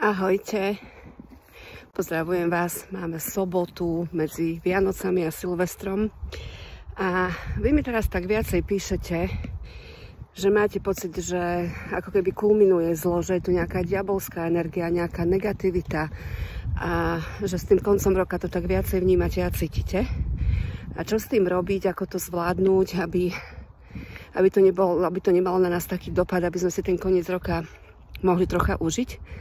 Ahojte, pozdravujem vás, máme sobotu medzi Vianocami a Silvestrom a vy mi teraz tak viacej píšete, že máte pocit, že ako keby kulminuje zlo, že je tu nejaká diabolská energia, nejaká negativita a že s tým koncom roka to tak viacej vnímate a cítite. A čo s tým robiť, ako to zvládnuť, aby to nemalo na nás taký dopad, aby sme si ten koniec roka mohli trocha užiť.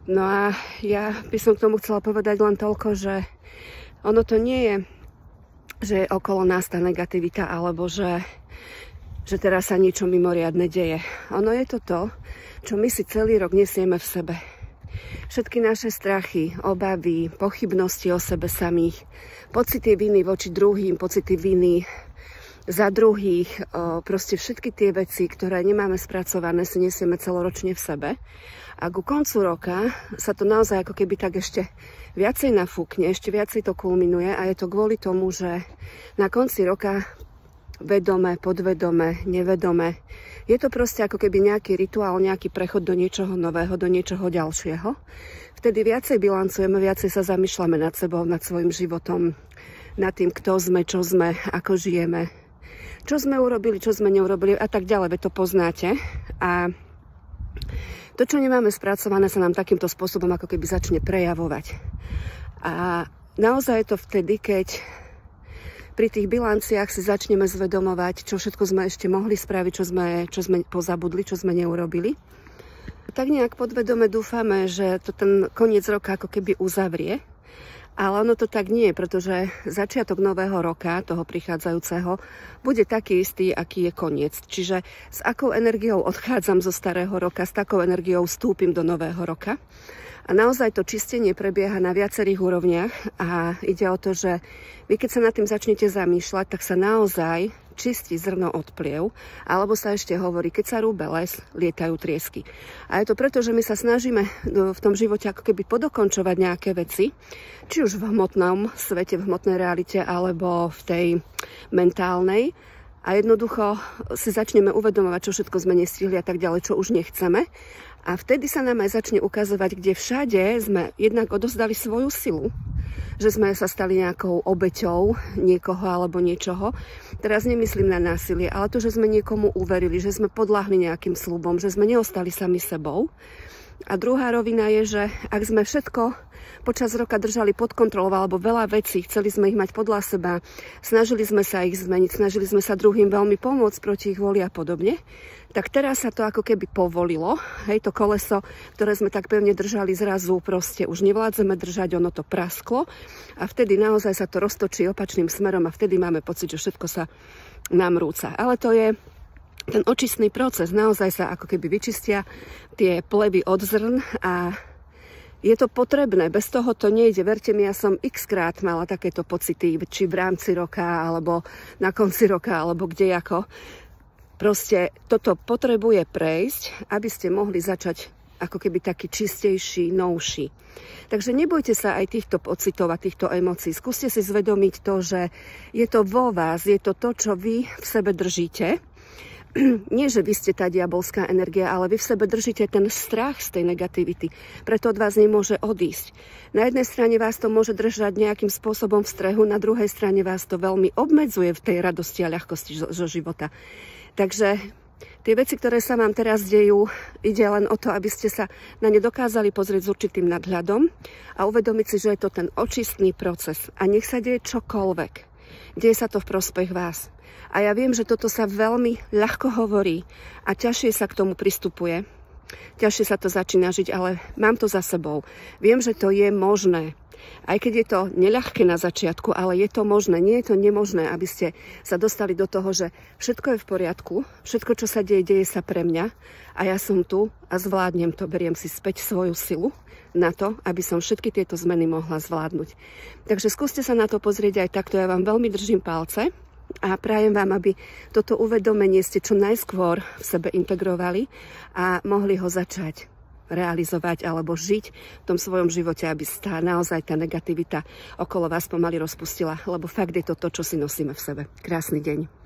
No a ja by som k tomu chcela povedať len toľko, že ono to nie je, že je okolo nás tá negativita, alebo že teraz sa niečo mimoriadne deje. Ono je to, čo my si celý rok nesieme v sebe. Všetky naše strachy, obavy, pochybnosti o sebe samých, pocity viny voči druhým, pocity viny za druhých, proste všetky tie veci, ktoré nemáme spracované, si nesieme celoročne v sebe. A ku koncu roka sa to naozaj ako keby tak ešte viacej nafúkne, ešte viacej to kulminuje a je to kvôli tomu, že na konci roka vedome, podvedome, nevedome, je to proste ako keby nejaký rituál, nejaký prechod do niečoho nového, do niečoho ďalšieho. Vtedy viacej bilancujeme, viacej sa zamýšľame nad sebou, nad svojim životom, nad tým, kto sme, čo sme, ako žijeme, čo sme urobili, čo sme neurobili a tak ďalej, veď to poznáte. A to, čo nemáme spracované, sa nám takýmto spôsobom ako keby začne prejavovať. A naozaj je to vtedy, keď pri tých bilanciách si začneme zvedomovať, čo všetko sme ešte mohli spraviť, čo sme pozabudli, čo sme neurobili. Tak nejak podvedome dúfame, že to ten koniec roka ako keby uzavrie. Ale ono to tak nie, pretože začiatok nového roka, toho prichádzajúceho, bude taký istý, aký je koniec. Čiže s akou energiou odchádzam zo starého roka, s takou energiou vstúpim do nového roka. A naozaj to čistenie prebieha na viacerých úrovniach a ide o to, že vy keď sa nad tým začnete zamýšľať, tak sa naozaj čistí zrno od pliev, alebo sa ešte hovorí, keď sa rúbe les, lietajú triesky. A je to preto, že my sa snažíme v tom živote ako keby podokončovať nejaké veci, či už v hmotnom svete, v hmotnej realite, alebo v tej mentálnej. A jednoducho si začneme uvedomovať, čo všetko sme nestihli a tak ďalej, čo už nechceme. A vtedy sa nám aj začne ukazovať, kde všade sme jednak odovzdali svoju silu, že sme sa stali nejakou obeťou niekoho alebo niečoho. Teraz nemyslím na násilie, ale to, že sme niekomu uverili, že sme podľahli nejakým sľubom, že sme neostali sami sebou. A druhá rovina je, že ak sme všetko počas roka držali pod kontrolou alebo veľa vecí, chceli sme ich mať podľa seba, snažili sme sa ich zmeniť, snažili sme sa druhým veľmi pomôcť proti ich voli a podobne, tak teraz sa to ako keby povolilo. Hej, to koleso, ktoré sme tak pevne držali, zrazu proste už nevládzeme držať, ono to prasklo a vtedy naozaj sa to roztočí opačným smerom a vtedy máme pocit, že všetko sa nám rúca. Ale to je ten očistný proces, naozaj sa ako keby vyčistia tie plevy od zrn a je to potrebné, bez toho to nejde. Verte mi, ja som x-krát mala takéto pocity, či v rámci roka, alebo na konci roka, alebo kde ako. Proste toto potrebuje prejsť, aby ste mohli začať ako keby taký čistejší, novší. Takže nebojte sa aj týchto pocitov a týchto emócií. Skúste si zvedomiť to, že je to vo vás, je to to, čo vy v sebe držíte. Nie, že vy ste tá diabolská energia, ale vy v sebe držíte ten strach z tej negativity. Preto od vás nemôže odísť. Na jednej strane vás to môže držať nejakým spôsobom v strehu, na druhej strane vás to veľmi obmedzuje v tej radosti a ľahkosti zo života. Takže tie veci, ktoré sa vám teraz dejú, ide len o to, aby ste sa na ne dokázali pozrieť s určitým nadhľadom a uvedomiť si, že je to ten očistný proces. A nech sa deje čokoľvek. Deje sa to v prospech vás. A ja viem, že toto sa veľmi ľahko hovorí a ťažšie sa k tomu pristupuje. Ťažšie sa to začína žiť, ale mám to za sebou. Viem, že to je možné. Aj keď je to neľahké na začiatku, ale je to možné. Nie je to nemožné, aby ste sa dostali do toho, že všetko je v poriadku, všetko, čo sa deje, deje sa pre mňa a ja som tu a zvládnem to, beriem si späť svoju silu na to, aby som všetky tieto zmeny mohla zvládnuť. Takže skúste sa na to pozrieť aj takto. Ja vám veľmi držím palce a prajem vám, aby toto uvedomenie ste čo najskôr v sebe integrovali a mohli ho začať realizovať alebo žiť v tom svojom živote, aby sa naozaj tá negativita okolo vás pomaly rozpustila, lebo fakt je to to, čo si nosíme v sebe. Krásny deň.